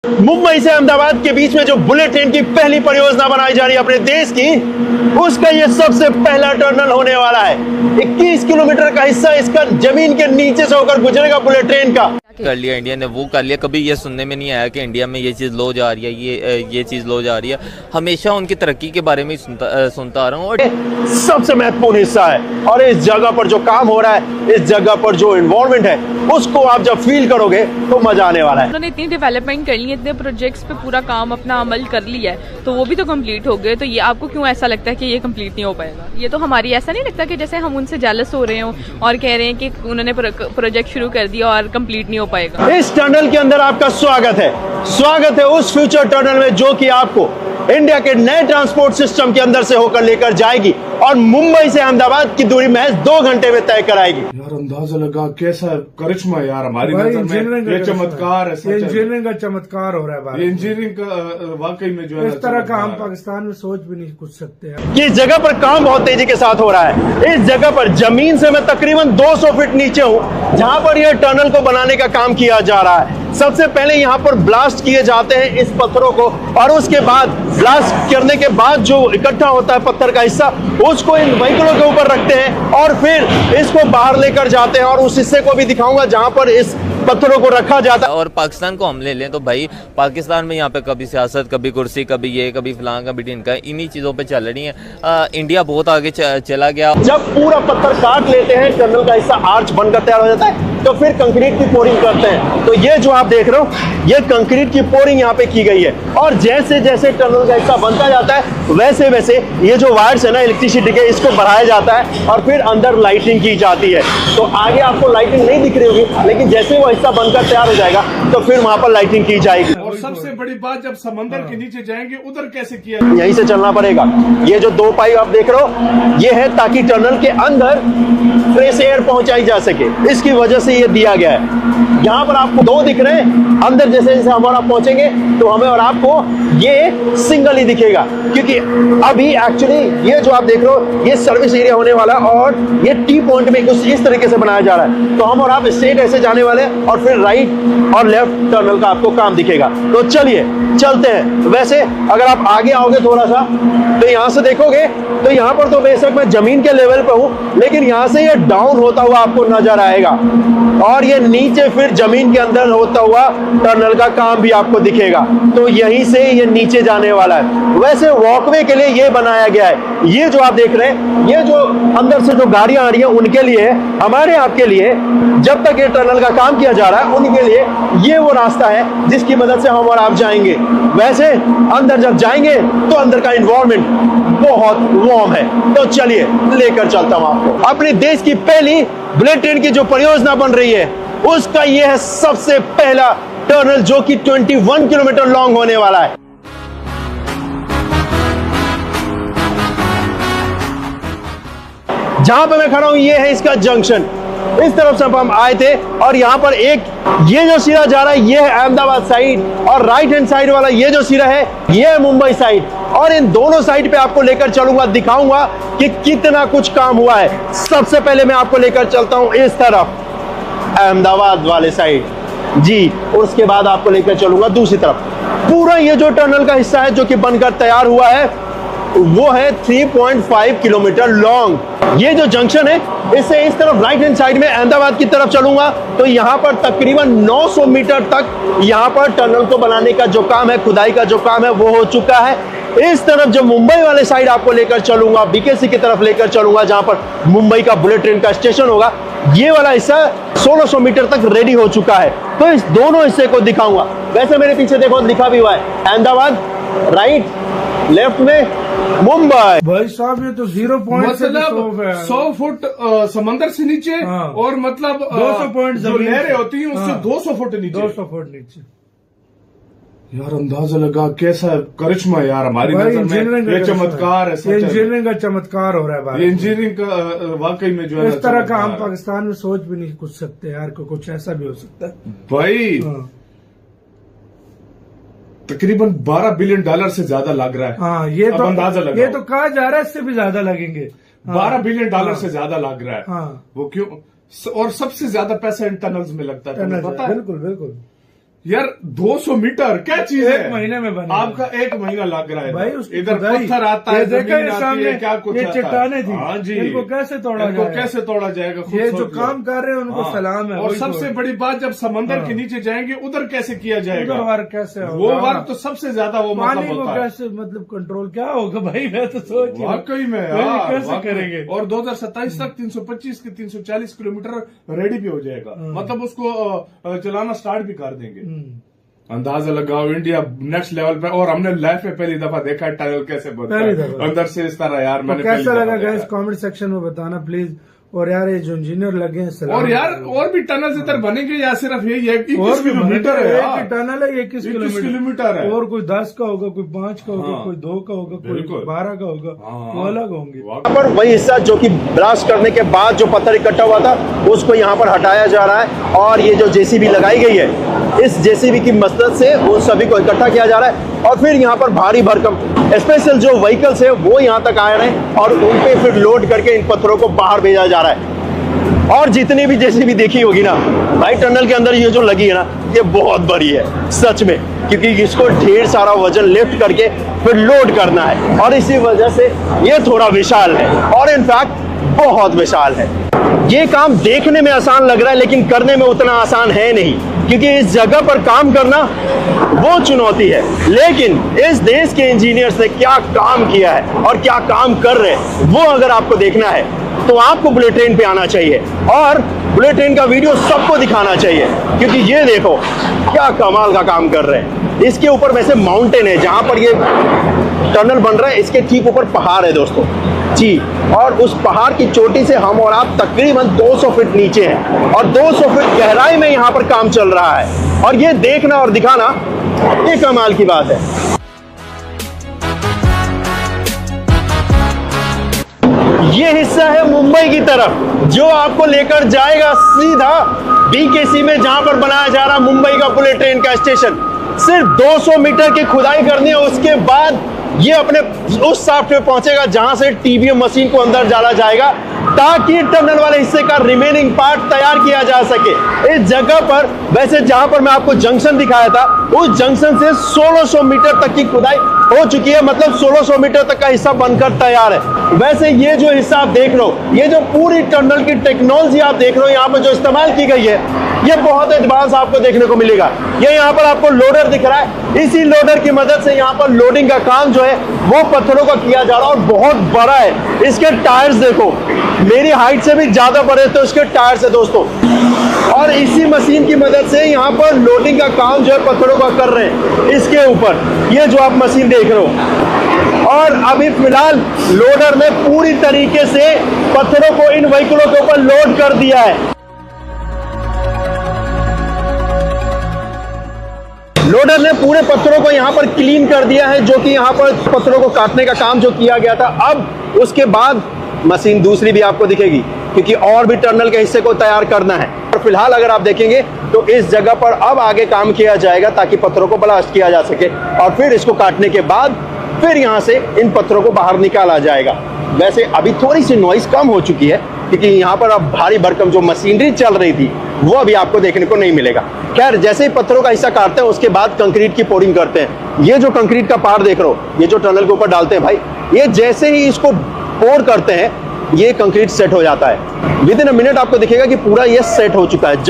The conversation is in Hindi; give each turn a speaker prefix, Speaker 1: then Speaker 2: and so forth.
Speaker 1: मुंबई से अहमदाबाद के बीच में जो बुलेट ट्रेन की पहली परियोजना बनाई जा रही है अपने देश की, उसका ये सबसे पहला टनल होने वाला है। 21 किलोमीटर का हिस्सा इसका जमीन के नीचे से होकर गुजरेगा बुलेट ट्रेन का।
Speaker 2: कर लिया इंडिया ने, वो कर लिया। कभी ये सुनने में नहीं आया कि इंडिया में ये चीज़ लो जा रही है, ये चीज़ लो जा रही है। हमेशा उनकी तरक्की के बारे में सुनता आ रहा हूँ। और
Speaker 1: सबसे महत्वपूर्ण हिस्सा है और इस जगह पर जो काम हो रहा है, इस जगह पर जो एनवायरनमेंट है, उसको आप जब फील करोगे तो मजा आने वाला है।
Speaker 3: उन्होंने इतनी डेवलपमेंट कर ली है, इतने प्रोजेक्ट्स पे पूरा काम अपना अमल कर लिया है, तो वो भी तो कंप्लीट हो गए। तो ये आपको क्यों ऐसा लगता है कि ये कंप्लीट नहीं हो पाएगा? ये तो हमारी ऐसा नहीं लगता कि जैसे हम उनसे जेलस हो रहे हो और कह रहे हैं कि उन्होंने प्रोजेक्ट शुरू कर दिया और कंप्लीट नहीं हो पाएगा।
Speaker 1: इस टनल के अंदर आपका स्वागत है। स्वागत है उस फ्यूचर टनल में जो कि आपको इंडिया के नए ट्रांसपोर्ट सिस्टम के अंदर से होकर लेकर जाएगी और मुंबई से अहमदाबाद की दूरी महज 2 घंटे में तय कराएगी।
Speaker 4: यार अंदाजा लगा कैसा करिश्मा यार हमारी नजर में, ये चमत्कार है।
Speaker 5: ये इंजीनियरिंग का चमत्कार हो रहा है।
Speaker 4: ये इंजीनियरिंग का वाकई में जो है
Speaker 5: इस तरह का हम पाकिस्तान में सोच भी नहीं कुछ सकते हैं।
Speaker 1: इस जगह पर काम बहुत तेजी के साथ हो रहा है। इस जगह पर जमीन से मैं तकरीबन 200 फीट नीचे हूँ, जहां पर यह टनल को बनाने का काम किया जा रहा है। सबसे पहले यहाँ पर ब्लास्ट किए जाते हैं इस पत्थरों को, और उसके बाद ब्लास्ट करने के बाद जो इकट्ठा होता है पत्थर का हिस्सा, उसको इन व्हीकलों के ऊपर रखते हैं और फिर इसको बाहर लेकर जाते हैं। और उस हिस्से को भी दिखाऊंगा जहां पर इस पत्थरों को रखा जाता है।
Speaker 2: और पाकिस्तान को हम ले लें तो भाई पाकिस्तान में यहाँ पे कभी सियासत, कभी कुर्सी, कभी ये, कभी फलां, कभी ढिनका, इन्हीं चीज़ों पे चल रही है। इंडिया बहुत आगे चला गया।
Speaker 1: जब पूरा पत्थर काट लेते हैं, टनल का हिस्सा आर्च बनकर तैयार हो जाता है, तो फिर कंक्रीट की पोरिंग करते हैं। तो ये जो आप देख रहे हो, ये कंक्रीट की पोरिंग यहाँ पे की गई है। और जैसे जैसे टनल का हिस्सा बनता जाता है, वैसे वैसे ये जो वायर्स है ना इलेक्ट्रिसिटी के, इसको बढ़ाया जाता है और फिर अंदर लाइटिंग की जाती है। तो आगे आपको लाइटिंग नहीं दिख रही होगी, लेकिन जैसे वो हिस्सा बनकर तैयार हो जाएगा तो फिर वहां पर लाइटिंग की जाएगी।
Speaker 4: और सबसे बड़ी बात, जब समंदर के नीचे जाएंगे उधर कैसे किया?
Speaker 1: यहीं से चलना पड़ेगा। ये जो 2 पाइप आप देख रहे हो, ये है ताकि टनल के अंदर फ्रेश एयर पहुंचाई जा सके, इसकी वजह से ये दिया गया है। यहाँ पर आपको 2 दिख रहे हैं, अंदर जैसे जैसे हम और आप पहुंचेंगे तो हमें और आपको ये सिंगल ही दिखेगा, क्योंकि अभी एक्चुअली ये जो आप देख रहे हो, ये सर्विस एरिया होने वाला है और ये टी पॉइंट में कुछ इस तरीके से बनाया जा रहा है। तो हम और आप स्ट्रेट ऐसे जाने वाले हैं और फिर राइट और लेफ्ट टनल का आपको काम दिखेगा। तो चलिए चलते हैं। वैसे अगर आप आगे आओगे थोड़ा सा तो यहां से देखोगे तो यहां पर तो बेशक मैं जमीन के लेवल पे हूं, लेकिन यहां से ये डाउन होता हुआ आपको नजर आएगा और ये नीचे फिर जमीन के अंदर होता हुआ टनल का काम भी आपको दिखेगा। तो यहीं से ये नीचे जाने वाला है। वैसे वॉकवे के लिए ये बनाया गया है। ये जो आप देख रहे हैं, ये जो अंदर से जो गाड़ियां आ रही हैं उनके लिए, हमारे आपके लिए, जब तक ये टनल का काम किया जा रहा है उनके लिए ये वो रास्ता है जिसकी मदद से हम और आप जाएंगे। वैसे अंदर जब जाएंगे तो अंदर का एनवायरनमेंट बहुत वार्म है। तो चलिए लेकर चलता हूं आपको। अपने देश की पहली बुलेट ट्रेन की जो परियोजना बन रही है, उसका यह है सबसे पहला टनल जो कि 21 किलोमीटर लॉन्ग होने वाला है। जहां पे मैं खड़ा हूं, ये है इसका जंक्शन। इस तरफ से हम आए थे और यहाँ पर एक ये जो सिरा जा रहा है, ये है अहमदाबाद साइड, और राइट हैंड साइड वाला ये जो सिरा है, ये है मुंबई साइड। और इन दोनों साइड पे आपको लेकर चलूंगा, दिखाऊंगा कि कितना कुछ काम हुआ है। सबसे पहले मैं आपको लेकर चलता हूं इस तरफ, अहमदाबाद वाले साइड जी, और उसके बाद आपको लेकर चलूंगा दूसरी तरफ। पूरा ये जो टनल का हिस्सा है जो कि बनकर तैयार हुआ है, वो है 3.5 किलोमीटर लॉन्ग। ये जो जंक्शन है, इससे इस तरफ राइट हैंड साइड में अहमदाबाद की तरफ चलूंगा तो यहाँ पर तकरीबन 900 मीटर तक यहाँ पर टनल को बनाने का जो काम है, खुदाई का जो काम है, वो हो चुका है। इस तरफ जो मुंबई वाले साइड आपको लेकर चलूंगा, बीकेसी की तरफ लेकर चलूंगा, जहां पर मुंबई का बुलेट ट्रेन का स्टेशन होगा, ये वाला हिस्सा 1600 मीटर तक रेडी हो चुका है। तो इस दोनों हिस्से को दिखाऊंगा। वैसे मेरे पीछे देखो लिखा भी हुआ है अहमदाबाद, राइट लेफ्ट में मुंबई।
Speaker 5: भाई साहब ये तो 0 पॉइंट
Speaker 4: मतलब 100 फुट समंदर से नीचे,
Speaker 5: हाँ।
Speaker 4: और मतलब
Speaker 5: 200 पॉइंट
Speaker 4: जो लहरें होती हैं उससे 200 फुट नीचे।
Speaker 5: 200 फुट नीचे।
Speaker 4: यार अंदाजा लगा कैसा करिश्मा यार हमारी नजर में, ये चमत्कार है।
Speaker 5: ये इंजीनियरिंग का चमत्कार हो रहा है।
Speaker 4: ये इंजीनियरिंग का वाकई में जो है
Speaker 5: इस तरह का हम पाकिस्तान में सोच भी नहीं कुछ सकते यार, कुछ ऐसा भी हो सकता है
Speaker 4: भाई। तकरीबन $12 बिलियन से ज्यादा लग रहा है।
Speaker 5: हाँ, ये तो
Speaker 4: अंदाजा लगा,
Speaker 5: ये तो कहा जा रहा है इससे भी ज्यादा लगेंगे।
Speaker 4: $12 बिलियन से ज्यादा लग रहा है।
Speaker 5: हाँ।
Speaker 4: वो क्यों? और सबसे ज्यादा पैसा इन टनल्स में लगता है, तुम्हें पता है?
Speaker 5: बिल्कुल बिल्कुल।
Speaker 4: यार 200 मीटर क्या चीज है?
Speaker 5: 1 महीने में बना,
Speaker 4: आपका 1 महीना लग रहा है
Speaker 5: भाई।
Speaker 4: इधर पत्थर आता है,
Speaker 5: देखा
Speaker 4: जमीन आती
Speaker 5: सामने
Speaker 4: है, क्या कुछ
Speaker 5: ये
Speaker 4: आता है।
Speaker 5: चट्टाने थी।
Speaker 4: हाँ जी,
Speaker 5: इनको कैसे तोड़ा
Speaker 4: इनको
Speaker 5: जाएगा?
Speaker 4: कैसे तोड़ा जाएगा? खुद
Speaker 5: ये
Speaker 4: सोच
Speaker 5: जो
Speaker 4: लो।
Speaker 5: काम कर रहे हैं उनको
Speaker 4: हाँ।
Speaker 5: सलाम है।
Speaker 4: और
Speaker 5: वही
Speaker 4: सबसे
Speaker 5: तो।
Speaker 4: बड़ी बात, जब समंदर
Speaker 5: हाँ।
Speaker 4: के नीचे जाएंगे उधर कैसे किया जाएगा?
Speaker 5: उधर वर्क कैसे होगा?
Speaker 4: वो वर्क तो सबसे ज्यादा वो
Speaker 5: पानी
Speaker 4: मतलब
Speaker 5: को
Speaker 4: होता है।
Speaker 5: कैसे मतलब कंट्रोल क्या होगा भाई? मैं तो सोच रहा हूं।
Speaker 4: वाकई में
Speaker 5: वही
Speaker 4: यार,
Speaker 5: कैसे
Speaker 4: वाकई।
Speaker 5: करेंगे?
Speaker 4: और 2027 तक 325 के 340 किलोमीटर रेडी भी हो जाएगा, मतलब उसको चलाना स्टार्ट भी कर देंगे। अंदाजा लगाओ, इंडिया नेक्स्ट लेवल पे। और हमने लाइफ में पहली दफा देखा है टनल कैसे बनता
Speaker 5: पहली
Speaker 4: है
Speaker 5: दफा।
Speaker 4: अंदर से इस तरह। यार
Speaker 5: तो
Speaker 4: मैंने
Speaker 5: कैसा
Speaker 4: पहली
Speaker 5: लगा
Speaker 4: दफा
Speaker 5: गाइस
Speaker 4: देखा।
Speaker 5: कमेंट सेक्शन में बताना प्लीज। और यार ये जो इंजीनियर लगे हैं सलाम।
Speaker 4: और यार और भी टनल इधर बनेंगे या सिर्फ यही है? 21
Speaker 5: और भी
Speaker 4: किलोमीटर है यार।
Speaker 5: एक टनल है 21
Speaker 4: किलोमीटर है।
Speaker 5: और कोई 10 का होगा, कोई 5 का होगा,
Speaker 4: हाँ।
Speaker 5: कोई 2 का होगा, कोई
Speaker 4: बिल्कुल।
Speaker 5: 12 का होगा,
Speaker 4: हाँ।
Speaker 5: वो अलग होंगे।
Speaker 1: यहाँ पर वही हिस्सा जो कि ब्लास्ट करने के बाद जो पत्थर इकट्ठा हुआ था उसको यहाँ पर हटाया जा रहा है। और ये जो जेसीबी लगाई गई है, इस जेसीबी की मदद से उन सभी को इकट्ठा किया जा रहा है। और फिर यहाँ पर भारी भरकम स्पेशल जो व्हीकल्स है वो यहाँ तक आ रहे हैं और उन पे फिर लोड करके इन पत्थरों को बाहर भेजा जा रहा है। और जितनी भी जेसीबी देखी होगी ना भाई, टनल के अंदर ये जो लगी है ना, ये बहुत बड़ी है सच में, क्योंकि इसको ढेर सारा वजन लिफ्ट करके फिर लोड करना है। और इसी वजह से ये थोड़ा विशाल है, और इनफैक्ट बहुत विशाल है। ये काम देखने में आसान लग रहा है लेकिन करने में उतना आसान है नहीं, क्योंकि इस जगह पर काम करना वो चुनौती है। लेकिन इस देश के इंजीनियर्स ने क्या काम किया है और क्या काम कर रहे हैं, वो अगर आपको देखना है तो आपको बुलेट ट्रेन पे आना चाहिए और बुलेट ट्रेन का वीडियो सबको दिखाना चाहिए, क्योंकि ये देखो क्या कमाल का काम कर रहे हैं। इसके ऊपर वैसे माउंटेन है जहां पर ये टनल बन रहा है, इसके ठीक ऊपर पहाड़ है दोस्तों जी। और उस पहाड़ की चोटी से हम और आप तकरीबन 200 फीट नीचे हैं और 200 फीट गहराई में यहाँ पर काम चल रहा है। और ये देखना और दिखाना ये कमाल की बात है। ये हिस्सा है मुंबई की तरफ जो आपको लेकर जाएगा सीधा बीकेसी में, जहां पर बनाया जा रहा है मुंबई का बुलेट ट्रेन का स्टेशन। सिर्फ 200 मीटर की खुदाई करनी है, उसके बाद ये अपने उस शाफ्ट पे पहुंचेगा जहां से टीबीएम मशीन को अंदर डाला जाएगा ताकि टनल वाले हिस्से का रिमेनिंग पार्ट तैयार किया जा सके। इस जगह पर वैसे जहां पर मैं आपको जंक्शन दिखाया था, उस जंक्शन से 1600 मीटर तक की खुदाई हो चुकी है, मतलब 1600 मीटर तक का हिस्सा बनकर तैयार है। वैसे ये जो हिस्सा आप देख रहे हो, ये जो पूरी टनल की टेक्नोलॉजी आप देख रहे हो यहाँ पर जो इस्तेमाल की गई है, ये बहुत एडवांस आपको देखने को मिलेगा। ये यहाँ पर आपको लोडर दिख रहा है, इसी लोडर की मदद से यहाँ पर लोडिंग का काम जो है वो पत्थरों का किया जा रहा है और बहुत बड़ा है। इसके टायर्स देखो, मेरी हाइट से भी ज्यादा बड़े तो इसके टायर्स है दोस्तों। और इसी मशीन की मदद से यहाँ पर लोडिंग का काम जो है पत्थरों का कर रहे हैं इसके ऊपर, ये जो आप मशीन देख रहे हो। और अभी फिलहाल लोडर ने पूरी तरीके से पत्थरों को इन व्हीकलों के ऊपर लोड कर दिया है। लोडर ने पूरे पत्थरों को यहाँ पर क्लीन कर दिया है, जो कि यहाँ पर पत्थरों को काटने का काम जो किया गया था। अब उसके बाद मशीन दूसरी भी आपको दिखेगी, क्योंकि और भी टनल के हिस्से को तैयार करना है। और फिलहाल अगर आप देखेंगे तो इस जगह पर अब आगे काम किया जाएगा ताकि पत्थरों को ब्लास्ट किया जा सके और फिर इसको काटने के बाद फिर यहाँ से इन पत्थरों को बाहर निकाला जाएगा। वैसे अभी थोड़ी सी नॉइस कम हो चुकी है, क्योंकि यहाँ पर अब भारी भरकम जो मशीनरी चल रही थी वो अभी आपको देखने को नहीं मिलेगा। खैर, जैसे ही पत्थरों का हिस्सा काटते हैं उसके बाद कंक्रीट की पोरिंग करते हैं। ये जो कंक्रीट का पार देख रहे हो, ये जो टनल के ऊपर डालते हैं भाई, ये जैसे ही इसको पोर करते हैं ये कंक्रीट सेट हो जाता है। विद इन अ मिनट आपको दिखेगा कि पूरा ये सेट हो चुका है।